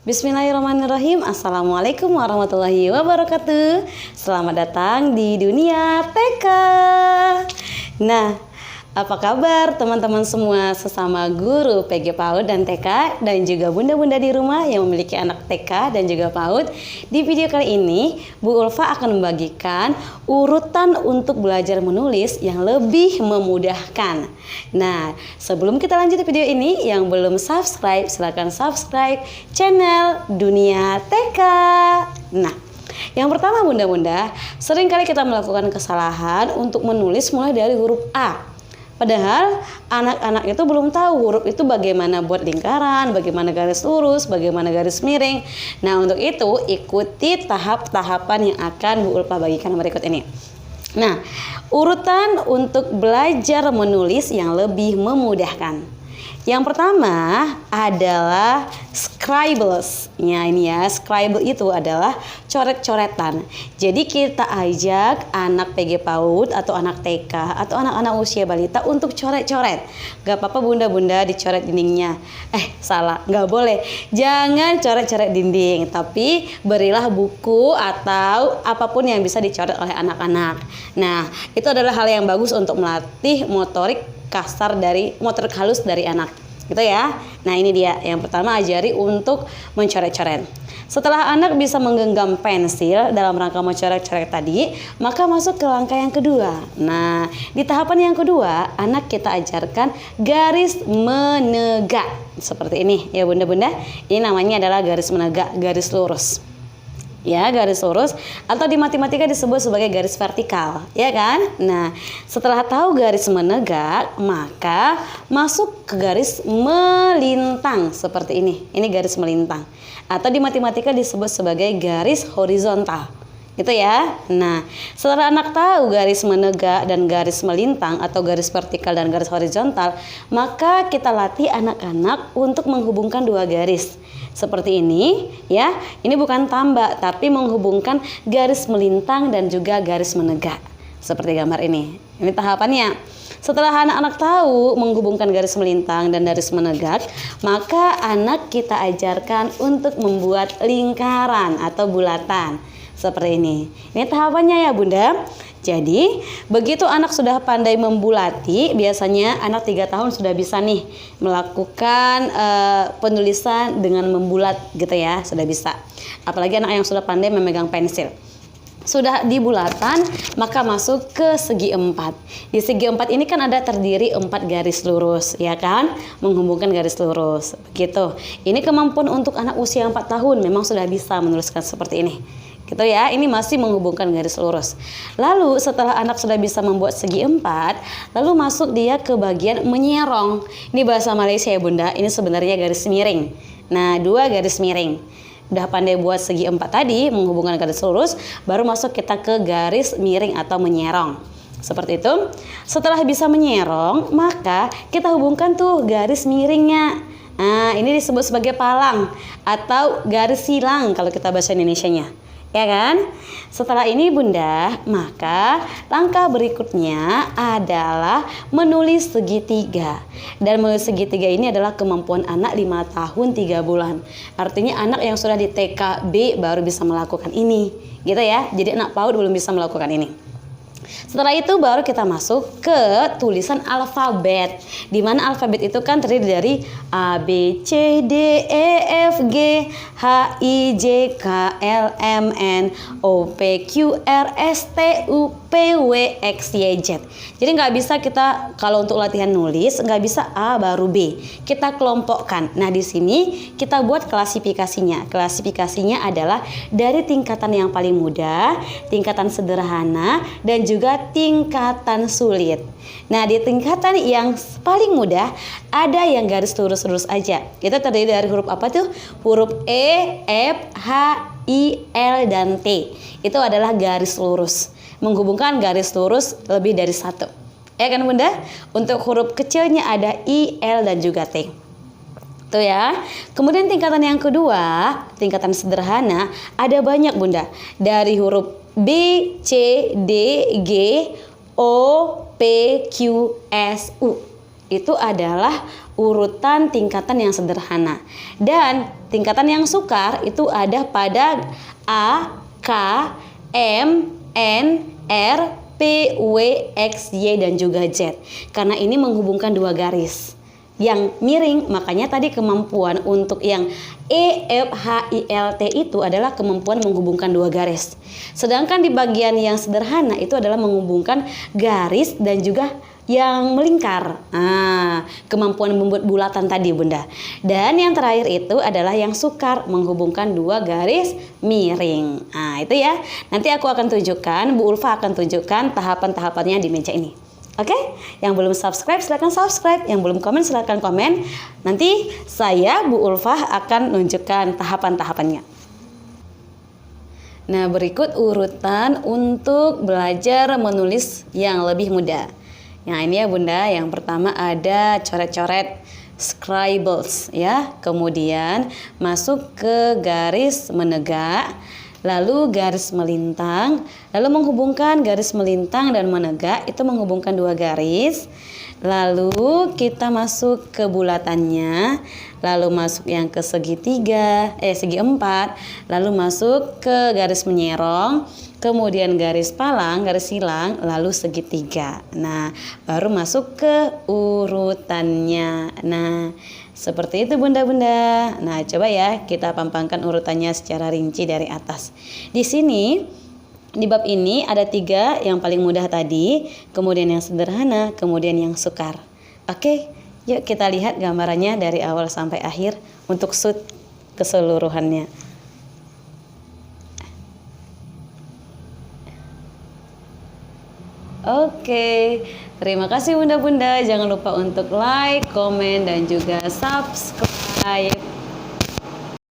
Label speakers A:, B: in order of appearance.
A: Bismillahirrahmanirrahim. Assalamualaikum warahmatullahi wabarakatuh. Selamat datang di dunia TK. Nah, apa kabar teman-teman semua sesama guru PG PAUD dan TK dan juga bunda-bunda di rumah yang memiliki anak TK dan juga PAUD. Di video kali ini Bu Ulfa akan membagikan urutan untuk belajar menulis yang lebih memudahkan. Nah, sebelum kita lanjut video ini, yang belum subscribe silahkan subscribe channel Dunia TK. Nah, yang pertama bunda-bunda, seringkali kita melakukan kesalahan untuk menulis mulai dari huruf A. Padahal anak-anak itu belum tahu huruf itu bagaimana buat lingkaran, bagaimana garis lurus, bagaimana garis miring. Nah, untuk itu ikuti tahap-tahapan yang akan Bu Ulfa bagikan berikut ini. Nah, urutan untuk belajar menulis yang lebih memudahkan. Yang pertama adalah scribbles. Ya, ini ya, scribble itu adalah coret-coretan. Jadi kita ajak anak PG PAUD atau anak TK atau anak-anak usia balita untuk coret-coret. Gak apa-apa bunda-bunda dicoret dindingnya. Salah, gak boleh. Jangan coret-coret dinding, tapi berilah buku atau apapun yang bisa dicoret oleh anak-anak. Nah, itu adalah hal yang bagus untuk melatih motorik kasar dari motorik halus dari anak, gitu ya. Nah, ini dia yang pertama, ajari untuk mencoret-coret. Setelah anak bisa menggenggam pensil dalam rangka mencoret-coret tadi, maka masuk ke langkah yang kedua. Nah, di tahapan yang kedua, anak kita ajarkan garis menegak seperti ini ya bunda-bunda. Ini namanya adalah garis menegak, garis lurus. Ya, garis lurus atau di matematika disebut sebagai garis vertikal, ya kan? Nah, setelah tahu garis menegak, maka masuk ke garis melintang seperti ini. Ini garis melintang atau di matematika disebut sebagai garis horizontal. Gitu ya. Nah, setelah anak tahu garis menegak dan garis melintang atau garis vertikal dan garis horizontal, maka kita latih anak-anak untuk menghubungkan dua garis. Seperti ini ya. Ini bukan tambah tapi menghubungkan garis melintang dan juga garis menegak. Seperti gambar ini. Ini tahapannya. Setelah anak-anak tahu menghubungkan garis melintang dan garis menegak, maka anak kita ajarkan untuk membuat lingkaran atau bulatan. Seperti ini. Ini tahapannya ya bunda. Jadi begitu anak sudah pandai membulati, biasanya anak 3 tahun sudah bisa nih melakukan penulisan dengan membulat gitu ya, sudah bisa. Apalagi anak yang sudah pandai memegang pensil. Sudah di bulatan, maka masuk ke segi 4. Di segi 4 ini kan ada terdiri 4 garis lurus, ya kan? Menghubungkan garis lurus. Begitu. Ini kemampuan untuk anak usia 4 tahun memang sudah bisa menuliskan seperti ini. Gitu ya, ini masih menghubungkan garis lurus. Lalu setelah anak sudah bisa membuat segi 4, lalu masuk dia ke bagian menyerong. Ini bahasa Malaysia ya bunda, ini sebenarnya garis miring. Nah, 2 garis miring. Udah pandai buat segi 4 tadi, menghubungkan garis lurus, baru masuk kita ke garis miring atau menyerong. Seperti itu. Setelah bisa menyerong, maka kita hubungkan tuh garis miringnya. Nah, ini disebut sebagai palang atau garis silang kalau kita bahasa Indonesianya. Ya kan? Setelah ini bunda, maka langkah berikutnya adalah menulis segitiga. Dan menulis segitiga ini adalah kemampuan anak 5 tahun 3 bulan. Artinya anak yang sudah di TKB baru bisa melakukan ini. Gitu ya. Jadi anak PAUD belum bisa melakukan ini. Setelah itu baru kita masuk ke tulisan alfabet. Di mana alfabet itu kan terdiri dari A, B, C, D, E, F, G, H, I, J, K, L, M, N, O, P, Q, R, S, T, U, P, W, X, Y, Z. Jadi nggak bisa kita kalau untuk latihan nulis nggak bisa A baru B. Kita kelompokkan. Nah, di sini kita buat klasifikasinya. Klasifikasinya adalah dari tingkatan yang paling mudah, tingkatan sederhana, dan juga tingkatan sulit. Nah, di tingkatan yang paling mudah ada yang garis lurus-lurus aja. Kita terdiri dari huruf apa tuh? Huruf E, F, H, I, L, dan T. Itu adalah garis lurus. Menghubungkan garis lurus lebih dari 1. Ya kan bunda? Untuk huruf kecilnya ada I, L, dan juga T. Tuh ya. Kemudian tingkatan yang kedua, tingkatan sederhana, ada banyak bunda. Dari huruf B, C, D, G, O, P, Q, S, U. itu adalah urutan tingkatan yang sederhana. Dan tingkatan yang sukar itu ada pada A, K, M, N, R, P, W, X, Y, dan juga Z. Karena ini menghubungkan dua garis yang miring, makanya tadi kemampuan untuk yang E, F, H, I, L, T itu adalah kemampuan menghubungkan dua garis. Sedangkan di bagian yang sederhana itu adalah menghubungkan garis dan juga yang melingkar. Kemampuan membuat bulatan tadi Bunda. Dan yang terakhir itu adalah yang sukar, menghubungkan dua garis miring. Itu ya. Nanti aku akan tunjukkan, Bu Ulfa akan tunjukkan tahapan-tahapannya di meja ini. Oke, yang belum subscribe silahkan subscribe, yang belum komen silahkan komen. Nanti saya Bu Ulfa akan menunjukkan tahapan-tahapannya. Nah, berikut urutan untuk belajar menulis yang lebih mudah. Yang ini ya Bunda, yang pertama ada coret-coret scribbles ya. Kemudian masuk ke garis menegak, lalu garis melintang, lalu menghubungkan garis melintang dan menegak itu menghubungkan dua garis. Lalu kita masuk ke bulatannya, lalu masuk yang ke segi 4, lalu masuk ke garis menyerong, kemudian garis palang, garis silang, lalu segitiga. Nah, baru masuk ke urutannya. Nah, seperti itu Bunda-bunda. Nah, coba ya kita pampangkan urutannya secara rinci dari atas. Di sini di bab ini ada 3 yang paling mudah tadi, kemudian yang sederhana, kemudian yang sukar. Oke, yuk kita lihat gambarannya dari awal sampai akhir untuk keseluruhannya. Oke, terima kasih Bunda-bunda. Jangan lupa untuk like, komen, dan juga subscribe.